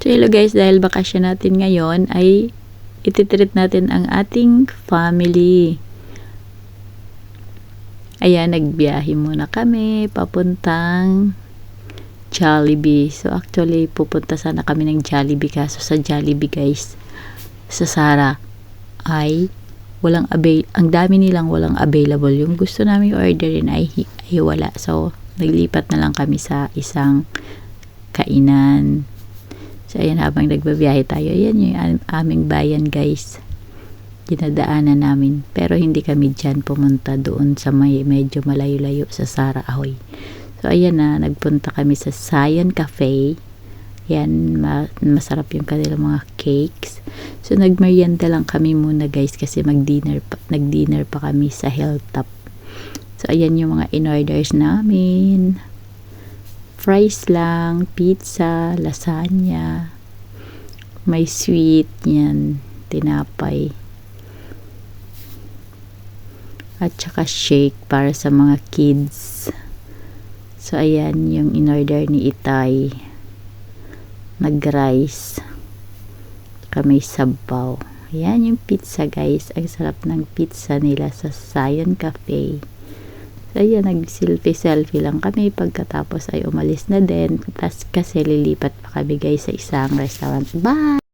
So hello guys, dahil bakasyon natin ngayon ay ititreat natin ang ating family. Ayan, nagbiyahe muna kami papuntang Jollibee. So actually pupunta sana kami ng Jollibee, kaso sa Jollibee guys, sa Sara ay walang ang dami nilang walang available. Yung gusto namin orderin ay wala. So naglipat na lang kami sa isang kainan. So ayan, habang nagbabiyahe tayo, ayan yung aming bayan guys, dinadaanan namin, pero hindi kami dyan pumunta, doon sa medyo malayo-layo sa Sara Ahoy. So ayan na, nagpunta kami sa Zion Cafe. Yan, masarap yung kanilang mga cakes. So nagmerienda lang kami muna guys, kasi nagdinner pa kami sa Hilltop. So ayan yung mga in-orders namin. Fries lang, pizza, lasagna, may sweet, yan, tinapay, at saka shake para sa mga kids. So ayan yung in-order ni Itay, nag-rice, may sabaw. Ayan yung pizza guys, ang sarap ng pizza nila sa Zion Cafe. So ayan, nag-selfie lang kami, pagkatapos ay umalis na din, tas kasi lilipat pa kami guys sa isang restaurant. Bye!